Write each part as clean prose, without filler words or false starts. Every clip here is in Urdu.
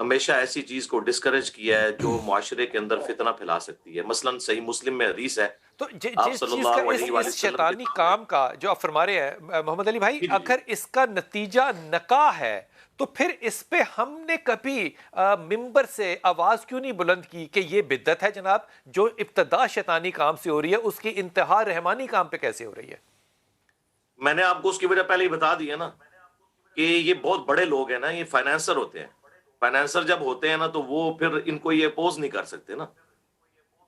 ہمیشہ ایسی چیز کو ڈسکریج کیا ہے جو معاشرے کے اندر فتنہ پھیلا سکتی ہے. مثلاً صحیح مسلم میں حدیث ہے, تو آپ جس صلی چیز کا اللہ علیہ وآلہ اس وسلم کے شیطانی سامنے. کام کا جو آپ فرما رہے ہیں محمد علی بھائی، جی جی اگر اس کا نتیجہ نکاح ہے تو پھر اس پہ ہم نے کبھی ممبر سے آواز کیوں نہیں بلند کی کہ یہ بدعت ہے جناب؟ جو ابتدا شیطانی کام سے ہو رہی ہے اس کی انتہا رحمانی کام پہ کیسے ہو رہی ہے؟ میں نے آپ کو اس کی وجہ پہلے ہی بتا دی ہے نا کہ یہ بہت بڑے لوگ ہیں نا, یہ فائنینسر ہوتے ہیں. فائنینسر جب ہوتے ہیں نا تو وہ پھر ان کو یہ اپوز نہیں کر سکتے نا.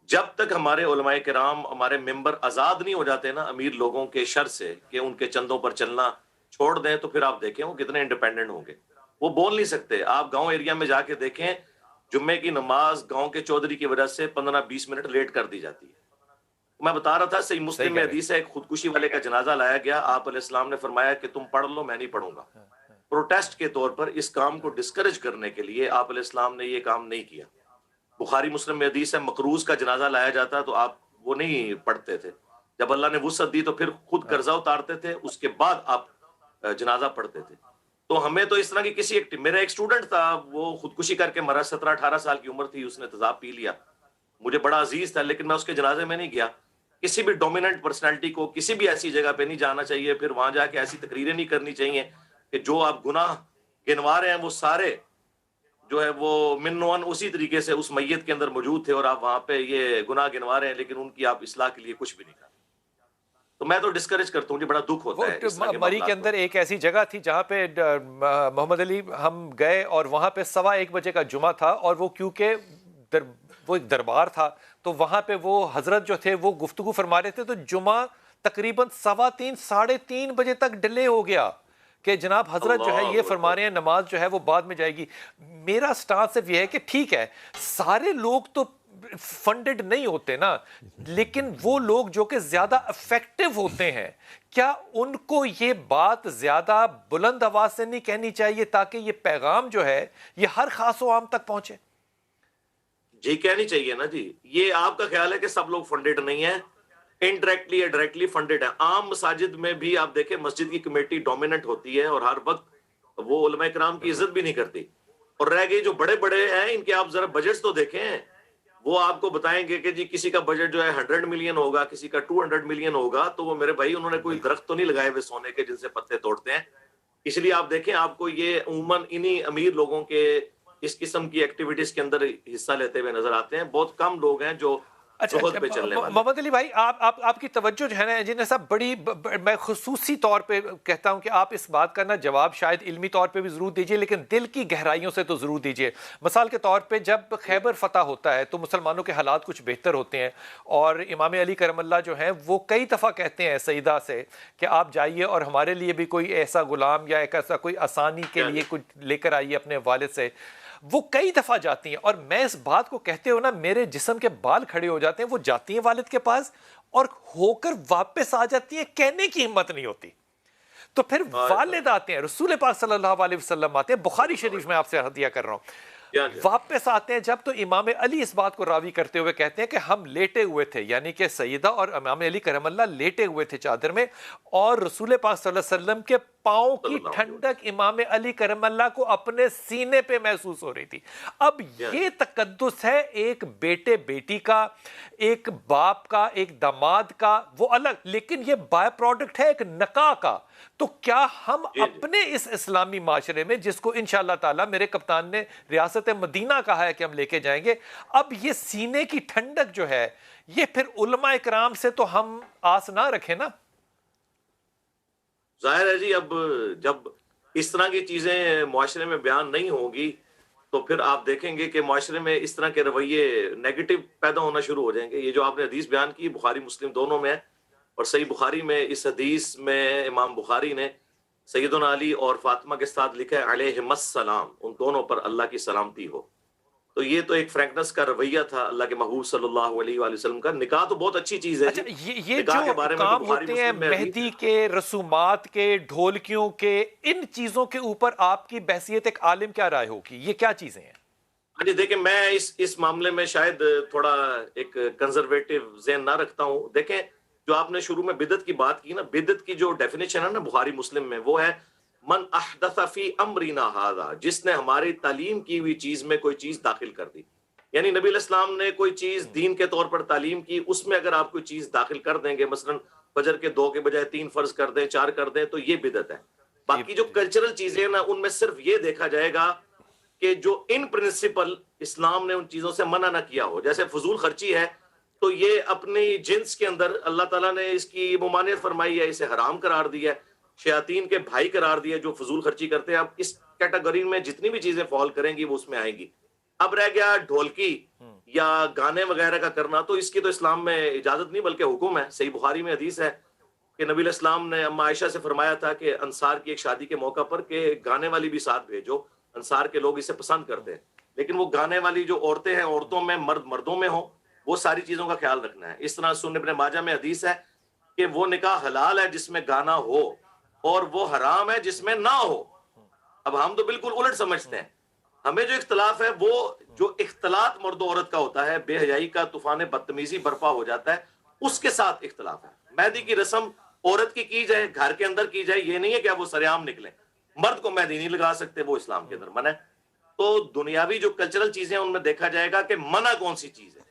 جب تک ہمارے علماء کرام, ہمارے ممبر آزاد نہیں ہو جاتے نا امیر لوگوں کے شر سے کہ ان کے چندوں پر چلنا چھوڑ دیں, تو پھر آپ دیکھیں وہ کتنے انڈیپینڈنٹ ہوں گے. وہ بول نہیں سکتے. آپ گاؤں ایریا میں جا کے دیکھیں, جمعے کی نماز گاؤں کے چودھری کی وجہ سے 15-20 منٹ لیٹ کر دی جاتی ہے. میں بتا رہا تھا صحیح صحیح مسلم کہہ میں رہے حدیث ہے, ایک خودکشی والے کا جنازہ لایا گیا, آپ علیہ السلام نے فرمایا کہ تم پڑھ لو, میں نہیں پڑھوں گا. پروٹیسٹ کے طور پر اس کام کو ڈسکریج کرنے کے لیے آپ علیہ السلام نے یہ کام نہیں کیا. بخاری مسلم میں حدیث ہے, مقروض کا جنازہ لایا جاتا تو آپ وہ نہیں پڑھتے تھے. جب اللہ نے وسعت دی تو پھر خود قرضہ اتارتے تھے, اس کے بعد آپ جنازہ پڑھتے تھے. تو ہمیں تو اس طرح کی کسی میرا ایک اسٹوڈنٹ تھا, وہ خودکشی کر کے مرا, 17-18 سال کی عمر تھی, اس نے تیزاب پی لیا. مجھے بڑا عزیز تھا لیکن میں اس کے جنازے میں نہیں گیا. کسی بھی ڈومیننٹ پرسنالٹی کو کسی بھی ایسی جگہ پہ نہیں جانا چاہیے, پھر وہاں جا کے ایسی تقریریں نہیں کرنی چاہیے کہ جو آپ گناہ گنوا رہے ہیں وہ سارے جو ہے وہ منوان اسی طریقے سے اس میت کے اندر موجود تھے, اور آپ وہاں پہ یہ گناہ گنوا رہے ہیں لیکن ان کی آپ اصلاح کے لیے کچھ بھی نہیں کر رہے. تو میں تو ڈسکریج کرتا ہوں, مجھے بڑا دکھ وہ ہوتا ہے اس طرح کے مری کے معاملات کو. اندر ایک ایسی جگہ تھی جہاں پہ محمد علی ہم گئے اور وہاں پہ 1:15 بجے کا جمعہ تھا, اور وہ کیونکہ وہ ایک دربار تھا تو وہاں پہ وہ حضرت جو تھے وہ گفتگو فرما رہے تھے, تو جمعہ تقریباً 3:15 3:30 بجے تک ڈیلے ہو گیا کہ جناب حضرت جو ہے یہ اللہ فرما اکبر. رہے ہیں نماز جو ہے وہ بعد میں جائے گی. میرا سٹانس صرف یہ ہے کہ ٹھیک ہے سارے لوگ تو فنڈڈ نہیں ہوتے نا, لیکن وہ لوگ جو کہ زیادہ افیکٹو ہوتے ہیں, کیا ان کو یہ بات زیادہ بلند آواز سے نہیں کہنی چاہیے تاکہ یہ پیغام جو ہے یہ ہر خاص و عام تک پہنچے؟ جی کہنی چاہیے نا جی. یہ آپ کا خیال ہے کہ سب لوگ فنڈڈ نہیں ہیں, انڈائریکٹلی یا ڈائریکٹلی فنڈڈ ہیں. عام مساجد میں بھی آپ دیکھیں مسجد کی کمیٹی ڈومیننٹ ہوتی ہے اور ہر وقت وہ علماء کرام کی عزت بھی نہیں کرتی. اور رہ گئی جو بڑے بڑے ہیں ان کے آپ ذرا بجٹس تو دیکھیں, وہ آپ کو بتائیں گے کہ جی کسی کا بجٹ جو ہے 100 ملین ہوگا, کسی کا 200 ملین ہوگا. تو وہ میرے بھائی انہوں نے کوئی درخت تو نہیں لگائے ہوئے سونے کے جن سے پتے توڑتے ہیں. اس لیے آپ دیکھیں آپ کو یہ عموماً انہی امیر لوگوں کے اس قسم کی ایکٹیویٹیز کے اندر حصہ لیتے ہوئے نظر آتے ہیں. بہت کم لوگ ہیں جو اچھا زہد پہ چلنے والے. محمد علی بھائی, آپ کی توجہ جو ہے نا انجینئر صاحب بڑی میں خصوصی طور پہ کہتا ہوں کہ آپ اس بات کا نا جواب شاید علمی طور پہ بھی ضرور دیجئے لیکن دل کی گہرائیوں سے تو ضرور دیجئے. مثال کے طور پہ جب خیبر فتح ہوتا ہے تو مسلمانوں کے حالات کچھ بہتر ہوتے ہیں, اور امام علی کرم اللہ جو ہیں وہ کئی دفعہ کہتے ہیں سیدہ سے کہ آپ جائیے اور ہمارے لیے بھی کوئی ایسا غلام یا ایک ایسا کوئی آسانی کے لیے کچھ لے کر آئیے اپنے والد سے. وہ کئی دفعہ جاتی ہیں, اور میں اس بات کو کہتے ہو نا میرے جسم کے بال کھڑے ہو جاتے ہیں. وہ جاتی ہیں والد کے پاس اور ہو کر واپس آ جاتی ہیں, کہنے کی ہمت نہیں ہوتی. تو پھر والد آتے ہیں, رسول پاک صلی اللہ علیہ وسلم آتے ہیں, بخاری شریف میں آپ سے ہدیہ کر رہا ہوں, واپس آتے ہیں جب تو امام علی اس بات کو راوی کرتے ہوئے کہتے ہیں کہ ہم لیٹے ہوئے تھے, یعنی کہ سیدہ اور امام علی کرم اللہ لیٹے ہوئے تھے چادر میں, اور رسول پاک صلی اللہ علیہ وسلم کے پاؤں کی ٹھنڈک امام علی کرم اللہ کو اپنے سینے پہ محسوس ہو رہی تھی. اب یہ تقدس ہے ایک بیٹے بیٹی کا, ایک باپ کا, ایک داماد کا, وہ الگ, لیکن یہ بائی پروڈکٹ ہے ایک نکاح کا. تو کیا ہم اپنے اس اسلامی معاشرے میں جس کو انشاءاللہ تعالی میرے کپتان نے ریاست مدینہ کہا ہے کہ ہم لے کے جائیں گے, اب یہ سینے کی ٹھنڈک جو ہے یہ پھر علماء اکرام سے تو ہم آس نہ رکھیں نا؟ ظاہر ہے جی, اب جب اس طرح کی چیزیں معاشرے میں بیان نہیں ہوگی تو پھر آپ دیکھیں گے کہ معاشرے میں اس طرح کے رویے نیگیٹو پیدا ہونا شروع ہو جائیں گے. یہ جو آپ نے حدیث بیان کی بخاری مسلم دونوں میں ہے, اور صحیح بخاری میں اس حدیث میں امام بخاری نے سیدنا علی اور فاطمہ کے ساتھ لکھا ہے علیہم السلام, ان دونوں پر اللہ کی سلامتی ہو. تو یہ تو ایک فرینکنس کا رویہ تھا اللہ کے محبوب صلی اللہ علیہ وآلہ وسلم کا. نکاح تو بہت اچھی چیز ہے. اچھا یہ نکاح کے جو بارے میں تو کام بخاری ہوتے ہیں مسلم میں مہدی کے, رسومات کے, ڈھولکیوں کے, ان چیزوں کے اوپر آپ کی بحثیت ایک عالم کیا رائے ہوگی؟ یہ کیا چیزیں ہیں؟ جی دیکھیں میں اس معاملے میں شاید تھوڑا ایک کنزرویٹو ذہن نہ رکھتا ہوں. دیکھیں جو آپ نے شروع میں بدعت کی بات کی نا, بدعت کی جو ڈیفینیشن ہے نا بخاری مسلم میں وہ ہے من احدث فی امرنا ھذا، جس نے ہماری تعلیم کی ہوئی چیز میں کوئی چیز داخل کر دی. یعنی نبی علیہ السلام نے کوئی چیز دین کے طور پر تعلیم کی، اس میں اگر آپ کوئی چیز داخل کر دیں گے، مثلا فجر کے 2 کے بجائے 3 فرض کر دیں، 4 کر دیں، تو یہ بدعت ہے. باقی جو کلچرل چیزیں ہیں نا، ان میں صرف یہ دیکھا جائے گا کہ جو ان پرنسپل اسلام نے ان چیزوں سے منع نہ کیا ہو. جیسے فضول خرچی ہے، تو یہ اپنی جنس کے اندر اللہ تعالیٰ نے اس کی ممانعت فرمائی ہے، اسے حرام قرار دیا ہے، شیاطین کے بھائی قرار دیا جو فضول خرچی کرتے ہیں. اب اس کیٹیگری میں جتنی بھی چیزیں فال کریں گی وہ اس میں آئیں گی. اب رہ گیا ڈھولکی یا گانے وغیرہ کا کرنا، تو اس کی تو اسلام میں اجازت نہیں بلکہ حکم ہے. صحیح بخاری میں حدیث ہے کہ نبی علیہ السلام نے اما عائشہ سے فرمایا تھا کہ انصار کی ایک شادی کے موقع پر کہ گانے والی بھی ساتھ بھیجو، انصار کے لوگ اسے پسند کرتے ہیں. لیکن وہ گانے والی جو عورتیں ہیں، عورتوں میں، مرد مردوں میں ہوں، وہ ساری چیزوں کا خیال رکھنا ہے. اس طرح سنن ابن ماجہ میں حدیث ہے کہ وہ نکاح حلال ہے جس میں گانا ہو، اور وہ حرام ہے جس میں نہ ہو. اب ہم تو بالکل الٹ سمجھتے ہیں. ہمیں جو اختلاف ہے وہ جو اختلاط مرد و عورت کا ہوتا ہے، بے حیائی کا طوفان بدتمیزی برپا ہو جاتا ہے، اس کے ساتھ اختلاف ہے. مہندی کی رسم عورت کی جائے، گھر کے اندر کی جائے، یہ نہیں ہے کہ اب وہ سریعام نکلیں. مرد کو مہندی نہیں لگا سکتے، وہ اسلام کے اندر منع ہے. تو دنیاوی جو کلچرل چیزیں ہیں ان میں دیکھا جائے گا کہ منع کون سی چیز ہے.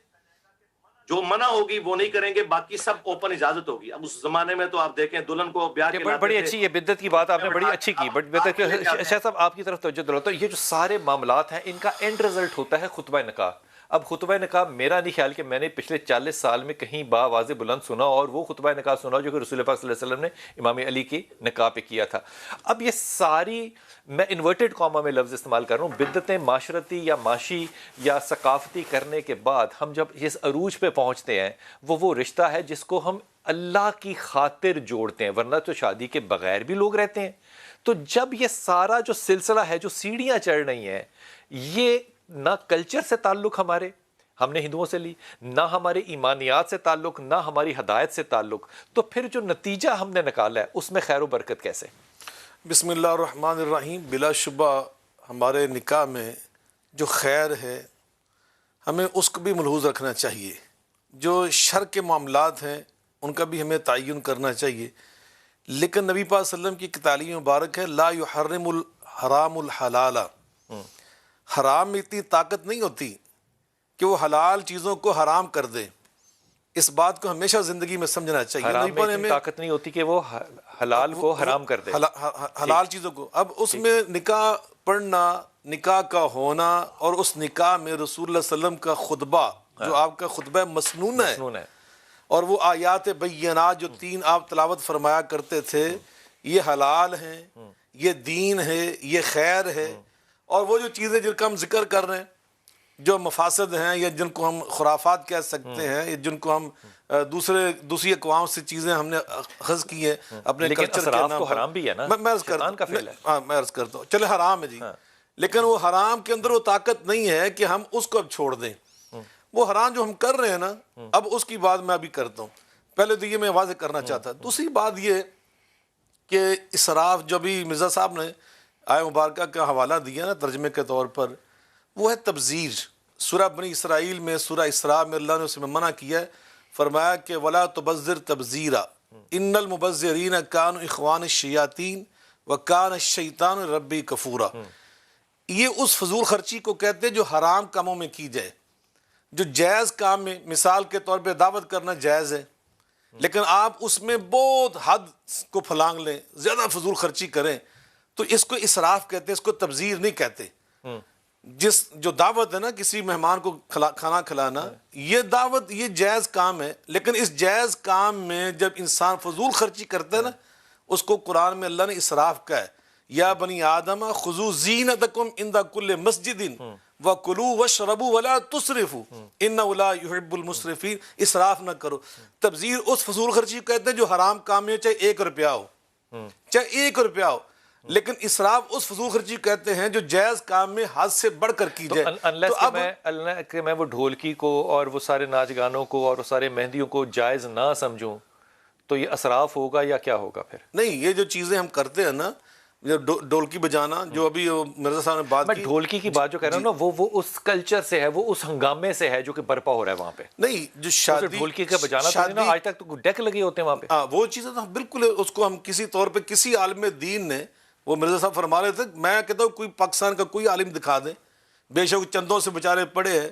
جو منع ہوگی وہ نہیں کریں گے، باقی سب اوپن اجازت ہوگی. اب اس زمانے میں تو آپ دیکھیں دلہن کو بیاہ کے لاتے بڑی تھے. اچھی یہ بدعت کی بات آپ نے بڑی اچھی کی. بٹ بدعت شاہ صاحب آپ کی طرف توجہ دلاتا ہوں، یہ جو سارے معاملات ہیں ان کا اینڈ رزلٹ ہوتا ہے خطبہ نکاح. اب خطبہ نکاح میرا نہیں خیال کہ میں نے پچھلے 40 سال میں کہیں باواضح بلند سنا اور وہ خطبہ نکاح سنا جو کہ رسول پاک صلی اللہ علیہ وسلم نے امام علی کی نکاح پہ کیا تھا. اب یہ ساری، میں انورٹڈ کاما میں لفظ استعمال کر رہا ہوں، بدعتیں معاشرتی یا معاشی یا ثقافتی کرنے کے بعد ہم جب اس عروج پہ پہنچتے ہیں، وہ رشتہ ہے جس کو ہم اللہ کی خاطر جوڑتے ہیں، ورنہ تو شادی کے بغیر بھی لوگ رہتے ہیں. تو جب یہ سارا جو سلسلہ ہے، جو سیڑھیاں چڑھ رہی ہیں، یہ نہ کلچر سے تعلق ہم نے ہندوؤں سے لی، نہ ہمارے ایمانیات سے تعلق، نہ ہماری ہدایت سے تعلق، تو پھر جو نتیجہ ہم نے نکالا ہے اس میں خیر و برکت کیسے؟ بسم اللہ الرحمن الرحیم. بلا شبہ ہمارے نکاح میں جو خیر ہے ہمیں اس کو بھی ملحوظ رکھنا چاہیے. جو شر کے معاملات ہیں ان کا بھی ہمیں تعین کرنا چاہیے. لیکن نبی پاک صلی اللہ علیہ وسلم کی تعلیم مبارک ہے لا یحرم الحرام الحلال. حرام میں اتنی طاقت نہیں ہوتی کہ وہ حلال چیزوں کو حرام کر دے. اس بات کو ہمیشہ زندگی میں سمجھنا چاہیے. حرام میں اتنی طاقت نہیں ہوتی کہ وہ حلال کو حرام کر دے، حلال چیزوں کو. اب اس میں نکاح پڑھنا، نکاح کا ہونا، اور اس نکاح میں رسول اللہ صلی اللہ علیہ وسلم کا خطبہ جو آپ کا خطبہ مسنون ہے، اور وہ آیات بینات جو 3 آپ تلاوت فرمایا کرتے تھے، یہ حلال ہیں، یہ دین ہے، یہ خیر ہے. اور وہ جو چیزیں جن کا ہم ذکر کر رہے ہیں، جو مفاسد ہیں یا جن کو ہم خرافات کہہ سکتے ہیں، یا جن کو ہم دوسری اقوام سے چیزیں ہم نے اخذ کی ہیں اپنے کلچر کے نام کو حرام بھی ہے نا، میں عرض کرتا ہوں چلے حرام ہے جی، لیکن وہ حرام کے اندر وہ طاقت نہیں ہے کہ ہم اس کو اب چھوڑ دیں. وہ حرام جو ہم کر رہے ہیں نا، اب اس کی بات میں ابھی کرتا ہوں. پہلے تو یہ میں واضح کرنا چاہتا. دوسری بات یہ کہ اسراف جو بھی مرزا صاحب نے آیہ مبارکہ کا حوالہ دیا نا ترجمے کے طور پر، وہ ہے تبذیر. سورہ بنی اسرائیل میں، سورہ اسراء میں اللہ نے اس میں منع کیا ہے. فرمایا کہ ولا تبذر تبذیرا ان المبذرین کانوا اخوان الشیاطین وکان الشیطان ربی کفورا. یہ اس فضول خرچی کو کہتے ہیں جو حرام کاموں میں کی جائے. جو جائز کام میں، مثال کے طور پہ دعوت کرنا جائز ہے، لیکن آپ اس میں بہت حد کو پھلانگ لیں، زیادہ فضول خرچی کریں، تو اس کو اسراف کہتے ہیں، اس کو تبذیر نہیں کہتے. جو دعوت ہے نا کسی مہمان کو کھانا کھلانا، یہ دعوت، یہ جائز کام ہے. لیکن اس جائز کام میں جب انسان فضول خرچی کرتا ہے نا، اس کو قرآن میں اللہ نے اسراف کہا ہے. یا بنی آدم خذوا زینتکم عند کل مسجد وَكُلُوا وَاشْرَبُوا وَلَا تُسْرِفُوا إِنَّهُ لَا يُحِبُّ الْمُسْرِفِينَ. اسراف نہ کرو. تبذیر اس فضول خرچی کو کہتے ہیں جو حرام کام میں چاہے 1 روپیہ ہو، چاہے 1 روپیہ ہو. لیکن اسراف اس فضول خرچی کہتے ہیں جو جائز کام میں حد سے بڑھ کر کی جائے. اللہ کہ میں وہ ڈھولکی کو اور وہ سارے ناچ گانوں کو اور وہ سارے مہندیوں کو جائز نہ سمجھوں تو یہ اسراف ہوگا یا کیا ہوگا پھر؟ نہیں، یہ جو چیزیں ہم کرتے ہیں نا، ڈھولکی بجانا، جو ابھی مرزا صاحب نے بات کی، میں ڈھولکی کی بات جو کہہ رہا ہوں نا، وہ اس کلچر سے ہے، وہ اس ہنگامے سے ہے جو کہ برپا ہو رہا ہے وہاں پہ. نہیں، جو شادی ڈھولکی کا بجانا تو نہیں نا، آج تک تو ڈیک لگے ہوتے ہیں وہاں پہ. وہ چیزیں تو بالکل اس کو ہم کسی طور پہ کسی عالم دین نے وہ مرزا صاحب فرما رہے تھے میں کہتا ہوں کوئی پاکستان کا کوئی عالم دکھا دیں، بے شک چندوں سے بیچارے پڑے ہیں،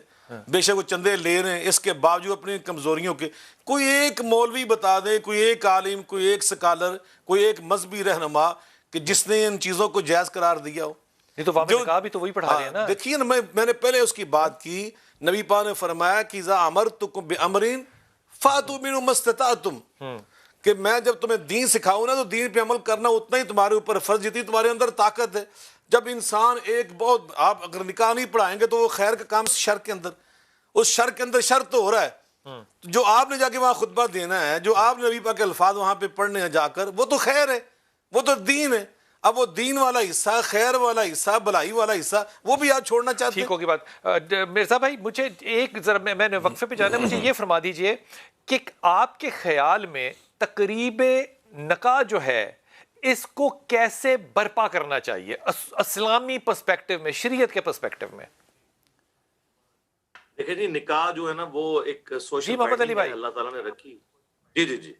بے شک وہ چندے لے رہے ہیں، اس کے باوجود اپنی کمزوریوں کے کوئی ایک مولوی بتا دے، کوئی ایک عالم، کوئی ایک سکالر، کوئی ایک مذہبی رہنما کہ جس نے ان چیزوں کو جائز قرار دیا ہو. یہ تو واقعی نکاح بھی تو وہی پڑھا رہے ہیں نا. دیکھیے نا، میں نے پہلے اس کی بات کی، نبی پاک نے فرمایا کہ اذا امرتکم بامر فاتوا منہ ما استطعتم، کہ میں جب تمہیں دین سکھاؤں نا تو دین پہ عمل کرنا اتنا ہی تمہارے اوپر فرض، جتنی تمہارے اندر طاقت ہے. جب انسان ایک بہت، آپ اگر نکاح نہیں پڑھائیں گے تو وہ خیر کا کام شر کے اندر، اس شر کے اندر شر تو ہو رہا ہے. جو آپ نے جا کے وہاں خطبہ دینا ہے، جو آپ نے نبی پاک کے الفاظ وہاں پہ پڑھنے ہیں جا کر، وہ تو خیر ہے، وہ تو دین ہے. اب وہ دین والا حصہ، خیر والا حصہ، بھلائی والا حصہ، وہ بھی آپ چھوڑنا چاہتے ہیں. ٹھیک ہوگی بات. مرزا بھائی مجھے ایک ذرا میں نے وقفے پہ جانا ہے، مجھے یہ فرما دیجئے کہ آپ کے خیال میں تقریب نکاح جو ہے اس کو کیسے برپا کرنا چاہیے اسلامی پرسپیکٹو میں، شریعت کے پرسپیکٹو میں؟ دیکھیں جی، نکاح جو ہے نا وہ ایک سوشل محمد علی بھائی اللہ تعالیٰ نے رکھی. جی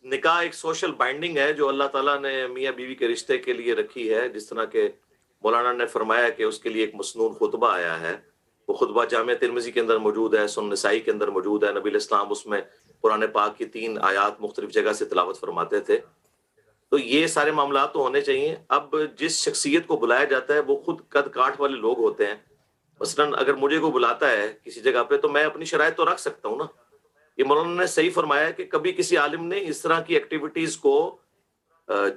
نکاح ایک سوشل بائنڈنگ ہے جو اللہ تعالیٰ نے میاں بیوی کے رشتے کے لیے رکھی ہے. جس طرح کہ مولانا نے فرمایا کہ اس کے لیے ایک مسنون خطبہ آیا ہے، وہ خطبہ جامع ترمذی کے اندر موجود ہے، سنن نسائی کے اندر موجود ہے. نبی الاسلام اس میں قرآن پاک کی 3 آیات مختلف جگہ سے تلاوت فرماتے تھے. تو یہ سارے معاملات تو ہونے چاہیے. اب جس شخصیت کو بلایا جاتا ہے وہ خود قد کاٹ والے لوگ ہوتے ہیں. مثلاً اگر مجھے کوئی بلاتا ہے کسی جگہ پہ تو میں اپنی شرائط تو رکھ سکتا ہوں نا. یہ مولانا نے صحیح فرمایا کہ کبھی کسی عالم نے اس طرح کی ایکٹیویٹیز کو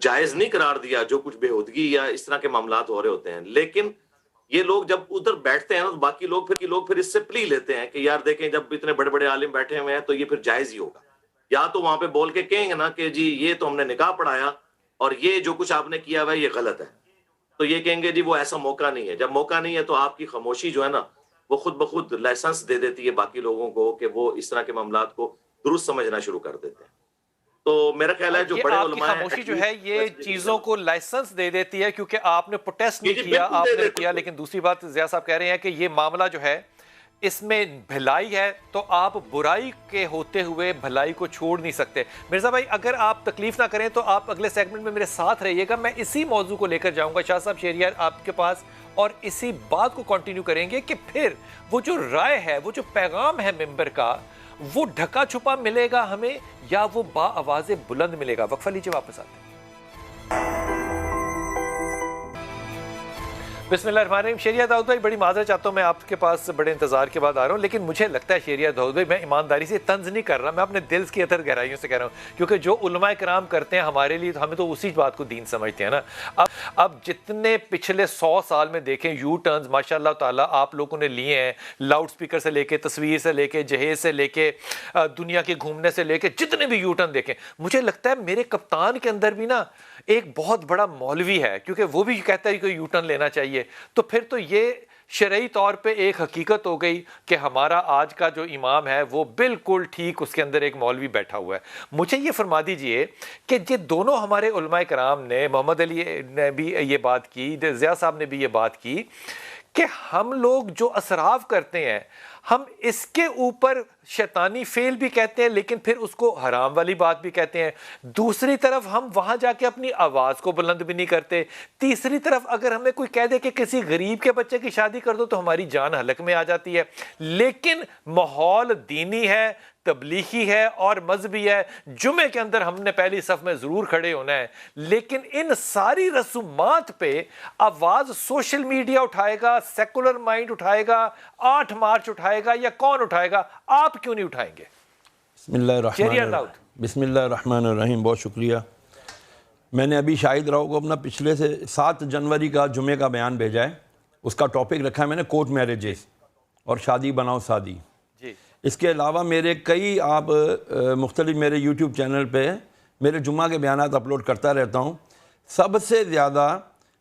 جائز نہیں قرار دیا جو کچھ بےہودگی یا اس طرح کے معاملات ہو رہے ہوتے ہیں. لیکن یہ لوگ جب ادھر بیٹھتے ہیں نا تو باقی لوگ پھر اس سے پلی لیتے ہیں کہ یار دیکھیں جب اتنے بڑے بڑے عالم بیٹھے ہوئے ہیں تو یہ پھر جائز ہی ہوگا. یا تو وہاں پہ بول کے کہیں گے نا کہ جی یہ تو ہم نے نکاح پڑھایا اور یہ جو کچھ آپ نے کیا ہوا ہے یہ غلط ہے، تو یہ کہیں گے جی وہ ایسا موقع نہیں ہے. جب موقع نہیں ہے تو آپ کی خاموشی جو ہے نا وہ خود بخود لائسنس دے دیتی ہے باقی لوگوں کو کہ وہ اس طرح کے معاملات کو درست سمجھنا شروع کر دیتے ہیں. تو میرا خیال ہے جو بڑے علماء ہیں، خاموشی جو ہے یہ چیزوں کو لائسنس دے دیتی ہے کیونکہ آپ نے پروٹیسٹ نہیں کیا، آپ نے کیا. لیکن دوسری بات ضیاء صاحب کہہ رہے ہیں کہ یہ معاملہ جو ہے اس میں بھلائی ہے تو آپ برائی کے ہوتے ہوئے بھلائی کو چھوڑ نہیں سکتے. مرزا بھائی اگر آپ تکلیف نہ کریں تو آپ اگلے سیگمنٹ میں میرے ساتھ رہیے گا. میں اسی موضوع کو لے کر جاؤں گا شاہ صاحب شہریار آپ کے پاس، اور اسی بات کو کنٹینیو کریں گے کہ پھر وہ جو رائے ہے، وہ جو پیغام ہے ممبر کا، وہ ڈھکا چھپا ملے گا ہمیں یا وہ با آواز بلند ملے گا؟ وقفہ لیجیے، واپس آتے ہیں. بسم اللہ الرحمن الرحیم. شہریار داؤد بھائی بڑی معذرت چاہتا ہوں، میں آپ کے پاس بڑے انتظار کے بعد آ رہا ہوں، لیکن مجھے لگتا ہے شہریار داؤد بھائی میں ایمانداری سے طنز نہیں کر رہا، میں اپنے دل کی اتر گہرائیوں سے کہہ رہا ہوں، کیونکہ جو علماء کرام کرتے ہیں ہمارے لیے ہمیں تو اسی بات کو دین سمجھتے ہیں نا. اب جتنے پچھلے 100 سال میں دیکھیں یو ٹرنز ماشاء اللہ تعالیٰ آپ لوگوں نے لیے ہیں، لاؤڈ سپیکر سے لے کے، تصویر سے لے کے، جہیز سے لے کے، دنیا کے گھومنے سے لے کے، جتنے بھی یو ٹرن دیکھیں، مجھے لگتا ہے میرے کپتان کے اندر بھی نا ایک بہت بڑا مولوی ہے، کیونکہ وہ بھی کہتا ہے کہ یو ٹرن لینا چاہیے. تو پھر تو یہ شرعی طور پہ ایک حقیقت ہو گئی کہ ہمارا آج کا جو امام ہے وہ بالکل ٹھیک، اس کے اندر ایک مولوی بیٹھا ہوا ہے. مجھے یہ فرما دیجئے کہ یہ دونوں ہمارے علماء کرام نے، محمد علی نے بھی یہ بات کی، ضیاء صاحب نے بھی یہ بات کی کہ ہم لوگ جو اسراف کرتے ہیں ہم اس کے اوپر شیطانی فعل بھی کہتے ہیں لیکن پھر اس کو حرام والی بات بھی کہتے ہیں. دوسری طرف ہم وہاں جا کے اپنی آواز کو بلند بھی نہیں کرتے. تیسری طرف اگر ہمیں کوئی کہہ دے کہ کسی غریب کے بچے کی شادی کر دو تو ہماری جان ہلک میں آ جاتی ہے. لیکن ماحول دینی ہے، تبلیغی ہے اور مذہبی ہے. جمعے کے اندر ہم نے پہلی صف میں ضرور کھڑے ہونا ہے، لیکن ان ساری رسومات پہ آواز سوشل میڈیا اٹھائے گا، سیکولر مائنڈ اٹھائے گا، 8 مارچ اٹھائے گا، یا کون اٹھائے گا؟ آپ کیوں نہیں اٹھائیں گے؟ بسم اللہ الرحمن الرحیم. بہت شکریہ. میں نے ابھی شاہد راؤ کو اپنا پچھلے سے 7 جنوری کا جمعے کا بیان بھیجا ہے. اس کا ٹاپک رکھا ہے میں نے کورٹ میرجز اور شادی بناؤ سادی. اس کے علاوہ میرے کئی آپ مختلف میرے یوٹیوب چینل پہ میرے جمعہ کے بیانات اپلوڈ کرتا رہتا ہوں. سب سے زیادہ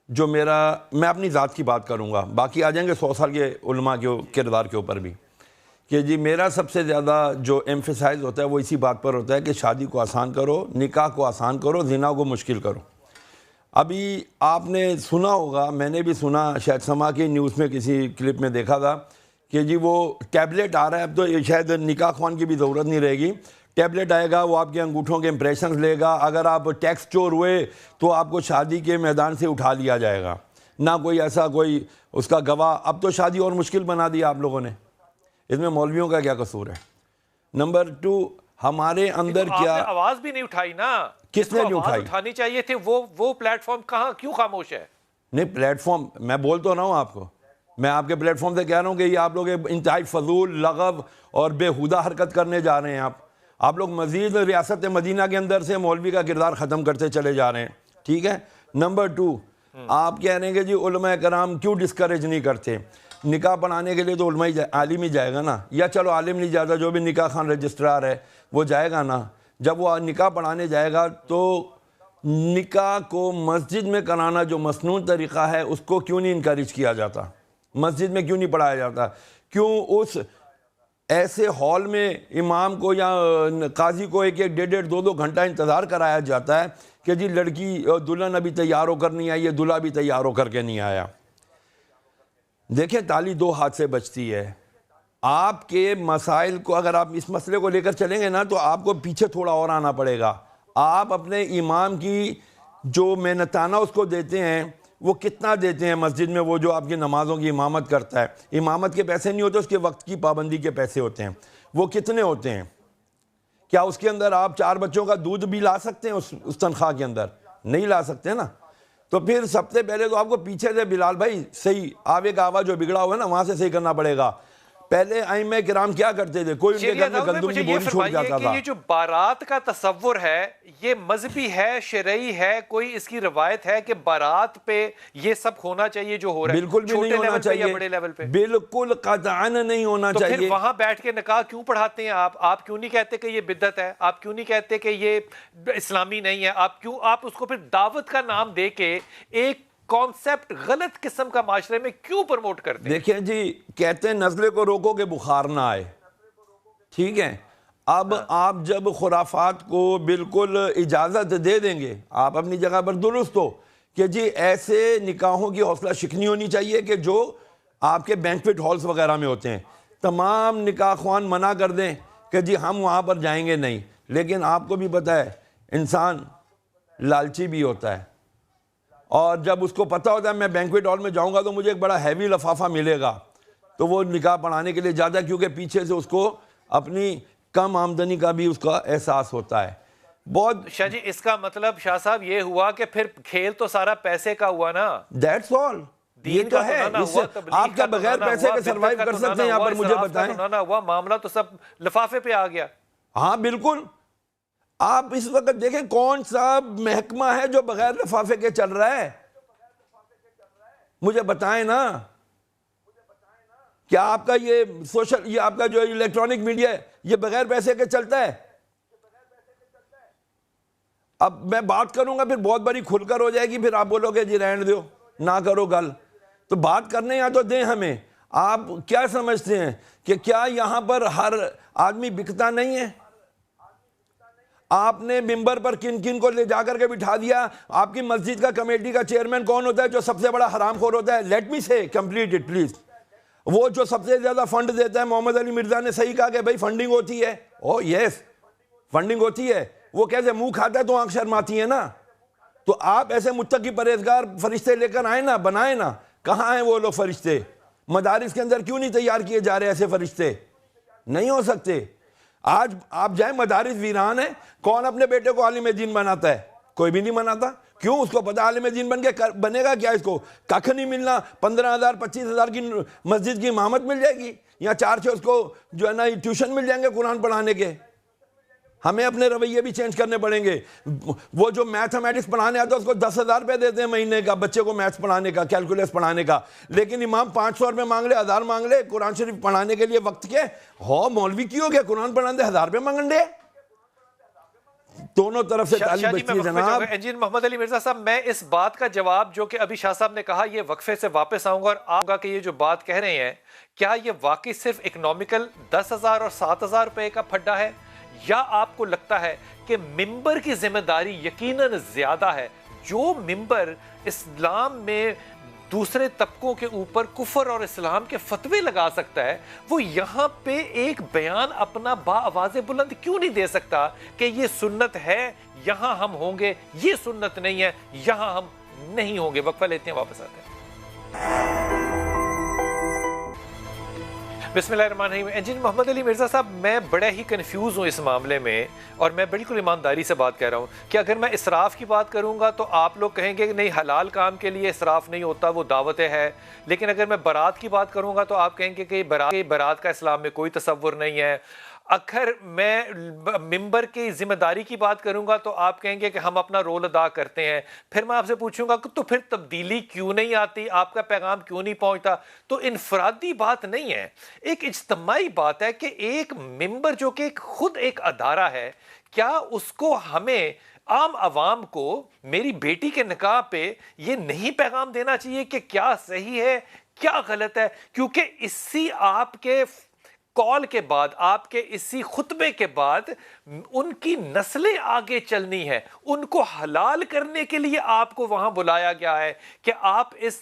جو میں اپنی ذات کی بات کروں گا، باقی آ جائیں گے 100 سال کے علماء کے کردار کے اوپر بھی، کہ جی میرا سب سے زیادہ جو ایمفیسائز ہوتا ہے وہ اسی بات پر ہوتا ہے کہ شادی کو آسان کرو، نکاح کو آسان کرو، زنا کو مشکل کرو. ابھی آپ نے سنا ہوگا، میں نے بھی سنا، شاید سما کی نیوز میں کسی کلپ میں دیکھا تھا کہ جی وہ ٹیبلٹ آ رہا ہے، اب تو شاید نکاح خوان کی بھی ضرورت نہیں رہے گی. ٹیبلٹ آئے گا، وہ آپ کے انگوٹھوں کے امپریشنز لے گا. اگر آپ ٹیکس چور ہوئے تو آپ کو شادی کے میدان سے اٹھا لیا جائے گا. نہ کوئی ایسا کوئی اس کا گواہ. اب تو شادی اور مشکل بنا دیا آپ لوگوں نے. اس میں مولویوں کا کیا قصور ہے؟ نمبر 2، ہمارے اندر آپ کیا نے آواز بھی نہیں اٹھائی نا. کس نے نہیں اٹھائی؟ اٹھانی چاہیے تھے. وہ پلیٹ فارم کہاں کیوں خاموش ہے؟ نہیں، پلیٹ فارم میں بول تو رہا ہوں آپ کو. میں آپ کے پلیٹ فارم سے کہہ رہا ہوں کہ یہ آپ لوگ انتہائی فضول، لغو اور بےہودہ حرکت کرنے جا رہے ہیں. آپ لوگ مزید ریاست مدینہ کے اندر سے مولوی کا کردار ختم کرتے چلے جا رہے ہیں. ٹھیک ہے. نمبر 2، آپ کہہ رہے ہیں کہ جی علماء کرام کیوں ڈسکریج نہیں کرتے؟ نکاح پڑھانے کے لیے تو علماء عالم ہی جائے گا نا، یا چلو عالم نہیں جاتا، جو بھی نکاح خان رجسٹرار ہے وہ جائے گا نا. جب وہ نکاح پڑھانے جائے گا تو نکاح کو مسجد میں کرانا جو مسنون طریقہ ہے اس کو کیوں نہیں انکریج کیا جاتا؟ مسجد میں کیوں نہیں پڑھایا جاتا؟ کیوں اس ایسے ہال میں امام کو یا قاضی کو 1-1 ڈیڑھ 2-2 گھنٹہ انتظار کرایا جاتا ہے کہ جی لڑکی دلہن ابھی تیار ہو کر نہیں آئی ہے، دلہا بھی تیار ہو کر کے نہیں آیا؟ دیکھیں، تالی 2 ہاتھ سے بجتی ہے. آپ کے مسائل کو اگر آپ اس مسئلے کو لے کر چلیں گے نا تو آپ کو پیچھے تھوڑا اور آنا پڑے گا. آپ اپنے امام کی جو محنتانہ اس کو دیتے ہیں وہ کتنا دیتے ہیں مسجد میں؟ وہ جو آپ کی نمازوں کی امامت کرتا ہے، امامت کے پیسے نہیں ہوتے، اس کے وقت کی پابندی کے پیسے ہوتے ہیں. وہ کتنے ہوتے ہیں؟ کیا اس کے اندر آپ 4 بچوں کا دودھ بھی لا سکتے ہیں اس تنخواہ کے اندر؟ نہیں لا سکتے نا. تو پھر سب سے پہلے تو آپ کو پیچھے سے بلال بھائی صحیح آوے کا آوا جو بگڑا ہوا ہے نا وہاں سے صحیح کرنا پڑے گا. پہلے ائمہ کرام کیا کرتے تھے؟ کوئی ان کے گھر میں گندم کی بوری چھوڑ جاتا تھا. یہ جو بارات کا تصور ہے یہ مذہبی ہے، شرعی ہے؟ کوئی اس کی روایت ہے کہ بارات پہ یہ سب ہونا چاہیے جو ہو رہا ہے؟ بالکل بھی نہیں ہونا چاہیے، بڑے لیول پہ بالکل قطعاً نہیں ہونا چاہیے. تو پھر وہاں بیٹھ کے نکاح کیوں پڑھاتے ہیں آپ کیوں نہیں کہتے کہ یہ بدعت ہے؟ آپ کیوں نہیں کہتے کہ یہ اسلامی نہیں ہے؟ آپ اس کو پھر دعوت کا نام دے کے ایک کانسیپٹ غلط قسم کا معاشرے میں کیوں پروموٹ کرتے ہیں؟ دیکھیں جی، کہتے ہیں نزلے کو روکو کہ بخار نہ آئے. ٹھیک ہے. اب آپ جب خرافات کو بالکل اجازت دے دیں گے، آپ اپنی جگہ پر درست ہو کہ جی ایسے نکاحوں کی حوصلہ شکنی ہونی چاہیے کہ جو آپ کے بینکویٹ ہالز وغیرہ میں ہوتے ہیں. تمام نکاح خوان منع کر دیں کہ جی ہم وہاں پر جائیں گے نہیں. لیکن آپ کو بھی پتہ ہے انسان لالچی بھی ہوتا ہے، اور جب اس کو پتہ ہوتا ہے میں بینکویٹ ہال میں جاؤں گا تو مجھے ایک بڑا ہیوی لفافہ ملے گا تو وہ نکاح پڑھانے کے لیے جاتا ہے، کیونکہ پیچھے سے اس کو اپنی کم آمدنی کا بھی اس کا احساس ہوتا ہے. بہت شاہ جی اس کا مطلب شاہ صاحب یہ ہوا کہ پھر کھیل تو سارا پیسے کا ہوا نا. That's all. یہ تو ہے. آپ کیا بغیر پیسے کے سروائیو کر سکتے ہیں؟ یہاں پر مجھے بتائیں. معاملہ تو سب لفافے پہ آ گیا. ہاں بالکل. آپ اس وقت دیکھیں کون سا محکمہ ہے جو بغیر لفافے کے چل رہا ہے؟ مجھے بتائیں نا. کیا آپ کا یہ آپ کا جو الیکٹرانک میڈیا ہے یہ بغیر پیسے کے چلتا ہے؟ اب میں بات کروں گا پھر بہت بڑی کھل کر ہو جائے گی، پھر آپ بولو گے جی رہنے دو نہ کرو گل. تو بات کرنے یا تو دیں ہمیں. آپ کیا سمجھتے ہیں کہ کیا یہاں پر ہر آدمی بکتا نہیں ہے؟ آپ نے ممبر پر کن کن کو لے جا کر کے بٹھا دیا؟ آپ کی مسجد کا کمیٹی کا چیئرمین کون ہوتا ہے جو سب سے بڑا حرام خور ہوتا ہے؟ لیٹ می سے کمپلیٹ اٹ پلیز. وہ جو سب سے زیادہ فنڈ دیتا ہے، محمد علی مرزا نے صحیح کہا کہ بھائی فنڈنگ ہوتی ہے. او یس فنڈنگ ہوتی ہے. وہ کیسے منہ کھاتا ہے تو آنکھ شرماتی ہے نا. تو آپ ایسے متقی پرہیزگار فرشتے لے کر آئیں نا، بنائیں نا. کہاں ہیں وہ لوگ فرشتے؟ مدارس کے اندر کیوں نہیں تیار کیے جا رہے ایسے فرشتے؟ نہیں ہو سکتے. آج آپ جائیں مدارس ویران ہیں. کون اپنے بیٹے کو عالم دین بناتا ہے؟ کوئی بھی نہیں بناتا. کیوں؟ اس کو پتہ عالم دین بن کے بنے گا کیا؟ اس کو ککھ نہیں ملنا. 15,000 25,000 کی مسجد کی امامت مل جائے گی، یا 4 اس کو جو ہے نا ٹیوشن مل جائیں گے قرآن پڑھانے کے. ہمیں اپنے رویے بھی چینج کرنے پڑیں گے. وہ جو میتھمیٹکس پڑھانے آتا ہے اس کو 10,000 روپے دیتے ہیں مہینے کا بچے کو میتھس پڑھانے کا، کیلکولیس پڑھانے کا. لیکن امام 500 روپے مانگ لے، 1000 مانگ لے قرآن شریف پڑھانے کے لیے وقت کے. ہو مولوی کی ہو گیا قرآن پڑھانے 1000 روپے مانگن دے. دونوں طرف سے تعلیم بچتی ہے جناب. انجینئر محمد علی مرزا صاحب، میں اس بات کا جواب جو کہ ابھی شاہ صاحب نے کہا یہ وقفے سے واپس آؤں گا اور آؤں گا کہ یہ جو بات کہہ رہے ہیں کیا یہ واقعی صرف اکنومیکل 10,000 اور 7,000 روپے کا پھڈا ہے، یا آپ کو لگتا ہے کہ ممبر کی ذمہ داری یقیناً زیادہ ہے؟ جو ممبر اسلام میں دوسرے طبقوں کے اوپر کفر اور اسلام کے فتوے لگا سکتا ہے، وہ یہاں پہ ایک بیان اپنا با آواز بلند کیوں نہیں دے سکتا کہ یہ سنت ہے، یہاں ہم ہوں گے، یہ سنت نہیں ہے، یہاں ہم نہیں ہوں گے؟ وقفہ لیتے ہیں، واپس آتے ہیں۔ بسم اللہ الرحمن الرحیم۔ انجینئر محمد علی مرزا صاحب، میں بڑا ہی کنفیوز ہوں اس معاملے میں، اور میں بالکل ایمانداری سے بات کہہ رہا ہوں کہ اگر میں اسراف کی بات کروں گا تو آپ لوگ کہیں گے کہ نہیں، حلال کام کے لیے اسراف نہیں ہوتا، وہ دعوت ہے، لیکن اگر میں برات کی بات کروں گا تو آپ کہیں گے کہ برات کا اسلام میں کوئی تصور نہیں ہے۔ اگر میں ممبر کی ذمہ داری کی بات کروں گا تو آپ کہیں گے کہ ہم اپنا رول ادا کرتے ہیں۔ پھر میں آپ سے پوچھوں گا کہ تو پھر تبدیلی کیوں نہیں آتی، آپ کا پیغام کیوں نہیں پہنچتا؟ تو انفرادی بات نہیں ہے، ایک اجتماعی بات ہے کہ ایک ممبر جو کہ خود ایک ادارہ ہے، کیا اس کو ہمیں عام عوام کو میری بیٹی کے نکاح پہ یہ نہیں پیغام دینا چاہیے کہ کیا صحیح ہے کیا غلط ہے؟ کیونکہ اسی آپ کے کال کے بعد، آپ کے اسی خطبے کے بعد ان کی نسلیں آگے چلنی ہے، ان کو حلال کرنے کے لیے آپ کو وہاں بلایا گیا ہے کہ آپ اس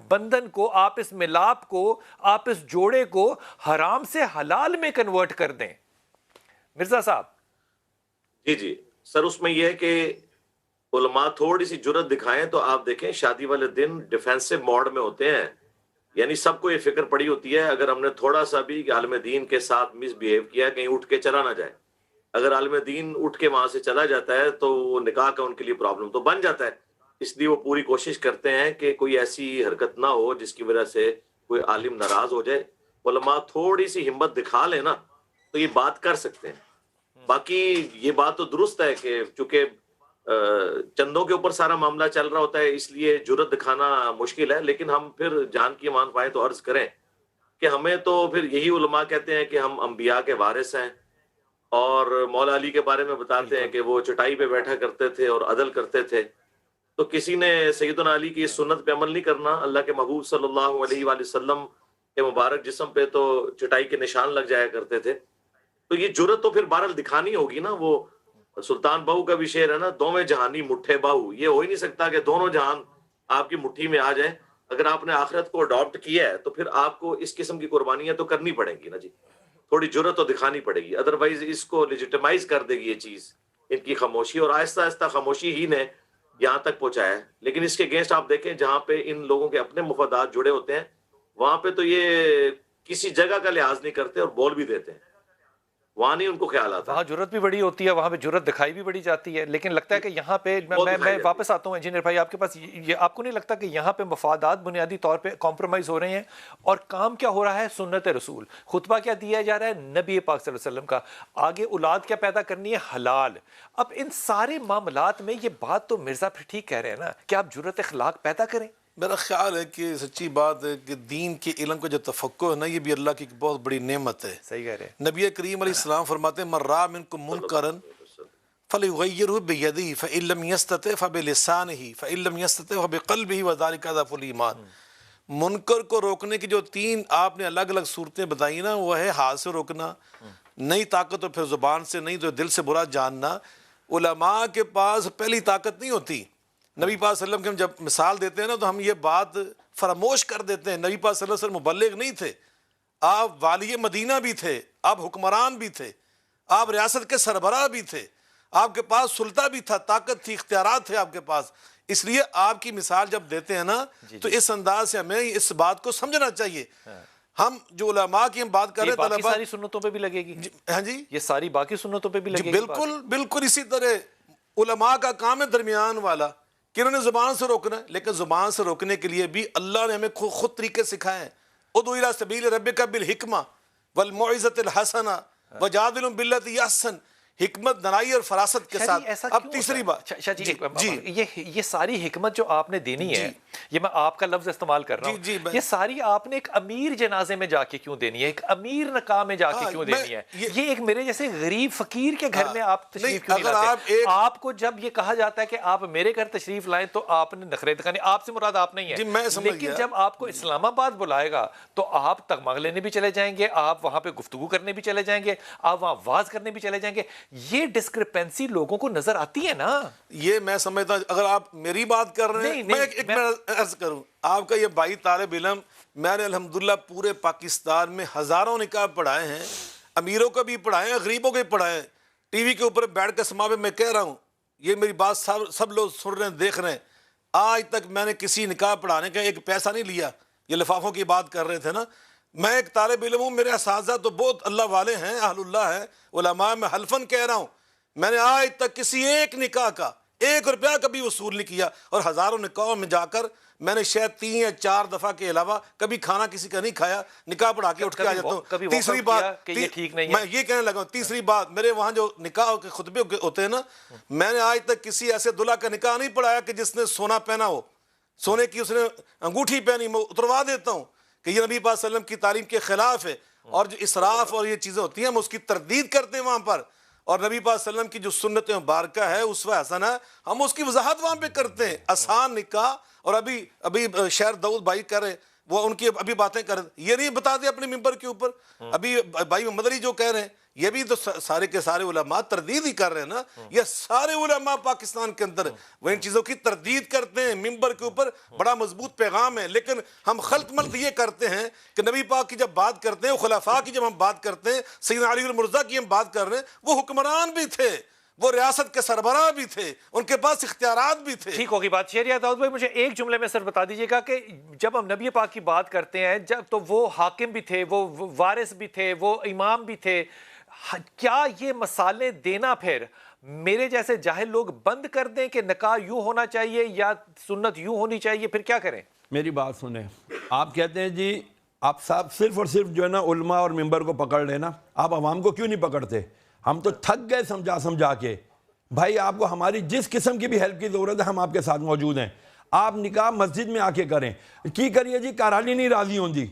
بندھن کو، آپ اس ملاپ کو، آپ اس جوڑے کو حرام سے حلال میں کنورٹ کر دیں۔ مرزا صاحب جی سر، اس میں یہ ہے کہ علماء تھوڑی سی جرت دکھائیں تو آپ دیکھیں شادی والے دن ڈیفینسو موڈ میں ہوتے ہیں، یعنی سب کو یہ فکر پڑی ہوتی ہے اگر ہم نے تھوڑا سا بھی عالم دین کے ساتھ مس بیہیو کیا کہیں اٹھ کے چلا نہ جائے۔ اگر عالم دین اٹھ کے وہاں سے چلا جاتا ہے تو وہ نکاح کا ان کے لیے پرابلم تو بن جاتا ہے، اس لیے وہ پوری کوشش کرتے ہیں کہ کوئی ایسی حرکت نہ ہو جس کی وجہ سے کوئی عالم ناراض ہو جائے۔ علماء تھوڑی سی ہمت دکھا لیں نا تو یہ بات کر سکتے ہیں۔ باقی یہ بات تو درست ہے کہ چونکہ چندوں کے اوپر سارا معاملہ چل رہا ہوتا ہے، اس لیے جرت دکھانا مشکل ہے، لیکن ہم پھر جان کی امان پائیں تو عرض کریں کہ ہمیں تو پھر یہی علماء کہتے ہیں کہ ہم انبیاء کے وارث ہیں، اور مولا علی کے بارے میں بتاتے ہیں کہ وہ چٹائی پہ بیٹھا کرتے تھے اور عدل کرتے تھے۔ تو کسی نے سیدنا علی کی اس سنت پہ عمل نہیں کرنا، اللہ کے محبوب صلی اللہ علیہ وآلہ وسلم کے مبارک جسم پہ تو چٹائی کے نشان لگ جایا کرتے تھے۔ تو یہ جرت تو پھر بہرحال دکھانی ہوگی نا۔ وہ سلطان بہو کا بھی شعر ہے نا، دوویں جہانی مٹھے باہو، یہ ہو ہی نہیں سکتا کہ دونوں جہان آپ کی مٹھی میں آ جائیں۔ اگر آپ نے آخرت کو اڈاپٹ کیا ہے تو پھر آپ کو اس قسم کی قربانیاں تو کرنی پڑیں گی نا جی، تھوڑی جرت تو دکھانی پڑے گی، ادروائز اس کو لیجیٹمائز کر دے گی یہ چیز، ان کی خاموشی، اور آہستہ آہستہ خاموشی ہی نے یہاں تک پہنچایا ہے۔ لیکن اس کے اگینسٹ آپ دیکھیں جہاں پہ ان لوگوں کے اپنے مفادات جڑے ہوتے ہیں، وہاں پہ تو یہ کسی جگہ کا لحاظ نہیں کرتے اور بول بھی دیتے ہیں، وہاں نہیں ان کو خیال آتا۔ وہاں جرت بھی بڑی ہوتی ہے، وہاں پہ جرت دکھائی بھی بڑی جاتی ہے، لیکن لگتا ہے کہ یہاں پہ میں واپس آتا ہوں انجینئر بھائی آپ کے پاس، یہ آپ کو نہیں لگتا کہ یہاں پہ مفادات بنیادی طور پہ کمپرومائز ہو رہے ہیں اور کام کیا ہو رہا ہے؟ سنت رسول، خطبہ کیا دیا جا رہا ہے؟ نبی پاک صلی اللہ علیہ وسلم کا، آگے اولاد کیا پیدا کرنی ہے؟ حلال۔ اب ان سارے معاملات میں یہ بات تو مرزا پھر ٹھیک کہہ رہے ہیں نا کہ آپ جرت اخلاق پیدا کریں۔ میرا خیال ہے کہ سچی بات ہے کہ دین کے علم کا جو تفقہ ہے نا، یہ بھی اللہ کی ایک بہت بڑی نعمت ہے۔ صحیح کہہ رہے ہیں۔ نبی کریم علیہ السلام فرماتے ہیں من رأى منکم منکرا فلیغیرہ بیدہ فإن لم یستطع فبلسانہ فإن لم یستطع فبقلبہ وذلک اضعف الایمان۔ منکر کو روکنے کی جو تین آپ نے الگ الگ صورتیں بتائی نا، وہ ہے ہاتھ سے روکنا، نہیں طاقت تو پھر زبان سے، نہیں تو دل سے برا جاننا۔ علماء کے پاس پہلی طاقت نہیں ہوتی۔ نبی پاک صلی اللہ علیہ وسلم کی ہم جب مثال دیتے ہیں نا تو ہم یہ بات فراموش کر دیتے ہیں، نبی پاک صلی اللہ علیہ وسلم مبلغ نہیں تھے، آپ والی مدینہ بھی تھے، آپ حکمران بھی تھے، آپ ریاست کے سربراہ بھی تھے، آپ کے پاس سلطہ بھی تھا، طاقت تھی، اختیارات تھے آپ کے پاس۔ اس لیے آپ کی مثال جب دیتے ہیں نا تو اس انداز سے ہمیں اس بات کو سمجھنا چاہیے۔ ہم جو علماء کی ہم بات کر رہے ہیں، باقی ساری سنتوں پہ بھی لگے گی؟ ہاں جی، یہ ساری باقی سنتوں پہ بھی لگے گی؟ بالکل بالکل اسی طرح علماء کا کام ہے درمیان والا، کہ انہوں نے زبان سے روکنا ہے، لیکن زبان سے روکنے کے لیے بھی اللہ نے ہمیں خود طریقے سکھائے ہیں۔ ادعو الی سبیل ربک بالحکمہ والموعظۃ الحسنہ وجادلہم باللتی احسن، حکمت، دانائی اور فراست کے ساتھ۔ اب تیسری بات یہ ساری حکمت جو آپ نے دینی ہے، یہ میں آپ کا لفظ استعمال کر رہا ہوں، یہ ساری آپ نے ایک امیر جنازے میں جا کے کیوں دینی ہے؟ ایک امیر نکاح میں جا کے کیوں دینی ہے؟ یہ ایک میرے جیسے غریب فقیر کے گھر میں آپ تشریف کیوں نہیں لاتے؟ آپ کو جب یہ کہا جاتا ہے کہ آپ میرے گھر تشریف لائیں تو آپ نے نخرے دکھانے، آپ سے مراد آپ نہیں ہے، لیکن جب آپ کو اسلام آباد بلائے گا تو آپ تغمغ لینے بھی چلے جائیں گے، آپ وہاں پہ گفتگو کرنے بھی چلے جائیں گے، آپ وہاں واز کرنے بھی چلے جائیں گے۔ یہ ڈسکرپنسی لوگوں کو نظر آتی ہے نا. یہ میں سمجھتا ہوں اگر آپ میری بات کر رہے ہیں, میں ایک عرض کروں, آپ کا یہ بھائی طالب علم, میں نے الحمدللہ پورے پاکستان میں ہزاروں نکاح پڑھائے ہیں, امیروں کو بھی پڑھائے ہیں, غریبوں کو بھی پڑھائے ہیں. ٹی وی کے اوپر بیٹھ کے سما میں کہہ رہا ہوں, یہ میری بات سب لوگ سن رہے ہیں, دیکھ رہے ہیں, آج تک میں نے کسی نکاح پڑھانے کا ایک پیسہ نہیں لیا. یہ لفافوں کی بات کر رہے تھے نا, میں ایک طالب علم ہوں, میرے اساتذہ تو بہت اللہ والے ہیں, اہل اللہ ہیں, علماء, میں حلفاً کہہ رہا ہوں میں نے آج تک کسی ایک نکاح کا 1 روپیہ کبھی وصول نہیں کیا, اور ہزاروں نکاحوں میں جا کر میں نے شاید 3 یا 4 دفعہ کے علاوہ کبھی کھانا کسی کا نہیں کھایا, نکاح پڑھا کے اٹھ کے آ جاتا ہوں. تیسری بات میں یہ کہنے لگا ہوں, تیسری بات, میرے وہاں جو نکاح کے خطبے ہوتے ہیں نا, میں نے آج تک کسی ایسے دلہا کا نکاح نہیں پڑھایا کہ جس نے سونا پہنا ہو, سونے کی اس نے انگوٹھی پہنی, میں اتروا دیتا ہوں کہ یہ نبی پاک صلی اللہ علیہ وسلم کی تعلیم کے خلاف ہے, اور جو اسراف اور یہ چیزیں ہوتی ہیں ہم اس کی تردید کرتے ہیں وہاں پر, اور نبی پاک صلی اللہ علیہ وسلم کی جو سنت مبارکہ ہے اسوہ حسنہ ہے, ہم اس کی وضاحت وہاں پہ کرتے ہیں. آسان نکاح, اور ابھی شہر داؤد بھائی کر رہے, وہ ان کی ابھی باتیں کر رہے, یہ نہیں بتا دیں اپنے ممبر کے اوپر. ابھی بھائی محمد علی جو کہہ رہے ہیں, یہ بھی تو سارے کے سارے علماء تردید ہی کر رہے ہیں نا. یہ سارے علماء پاکستان کے اندر وہ ان چیزوں کی تردید کرتے ہیں ممبر کے اوپر, بڑا مضبوط پیغام ہے. لیکن ہم خلط ملط یہ کرتے ہیں کہ نبی پاک کی جب بات کرتے ہیں, خلفاء کی جب ہم بات کرتے ہیں, سیدنا علی المرضیٰ کی ہم بات کر رہے ہیں, وہ حکمران بھی تھے, وہ ریاست کے سربراہ بھی تھے, ان کے پاس اختیارات بھی تھے. ٹھیک ہوگی بات. شہریار داؤد بھائی, مجھے ایک جملے میں صرف بتا دیجئے گا کہ جب ہم نبی پاک کی بات کرتے ہیں, جب تو وہ حاکم بھی تھے, وہ وارث بھی تھے, وہ امام بھی تھے, کیا یہ مثالیں دینا پھر میرے جیسے جاہل لوگ بند کر دیں کہ نکاح یوں ہونا چاہیے یا سنت یوں ہونی چاہیے, پھر کیا کریں؟ میری بات سنیں, آپ کہتے ہیں جی آپ صاحب صرف اور صرف جو ہے نا علماء اور ممبر کو پکڑ لینا, آپ عوام کو کیوں نہیں پکڑتے؟ ہم تو تھک گئے سمجھا کے. بھائی آپ کو ہماری جس قسم کی بھی ہیلپ کی ضرورت ہے, ہم آپ کے ساتھ موجود ہیں. آپ نکاح مسجد میں آ کے کریں, کی کریے جی کارالی نہیں راضی ہوں جی.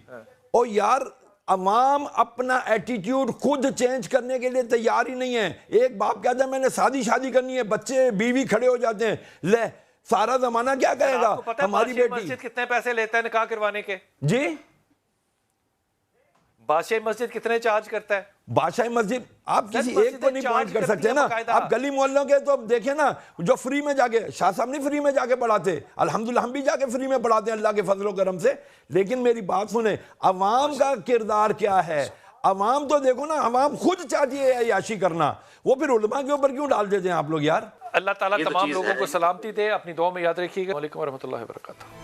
او یار, عوام اپنا ایٹیٹیوڈ خود چینج کرنے کے لیے تیار ہی نہیں ہے. ایک باپ کہتا ہے میں نے شادی کرنی ہے, بچے بیوی کھڑے ہو جاتے ہیں, لے سارا زمانہ کیا کہے گا ہماری بیٹی. مسجد کتنے پیسے لیتا ہے نکاح کروانے کے؟ جی بادشاہ مسجد کتنے چارج کرتا ہے؟ بادشاہ مسجد آپ کسی ایک کو نہیں پوائنٹ کر سکتے نا. آپ گلی محلوں کے تو دیکھیں نا, جو فری میں جا کے, شاہ صاحب نہیں فری میں جا کے پڑھاتے, الحمدللہ ہم بھی جا کے فری میں پڑھاتے ہیں اللہ کے فضل و کرم سے. لیکن میری بات سنیں, عوام کا کردار کیا ہے؟ عوام تو دیکھو نا, عوام خود چاہتی ہے عیاشی کرنا, وہ پھر علماء کے اوپر کیوں ڈال دیتے ہیں آپ لوگ یار؟ اللہ تعالیٰ تمام لوگوں کو سلامتی دے, اپنی دعا میں یاد رکھیے گا. وعلیکم ورحمۃ اللہ وبرکاتہ.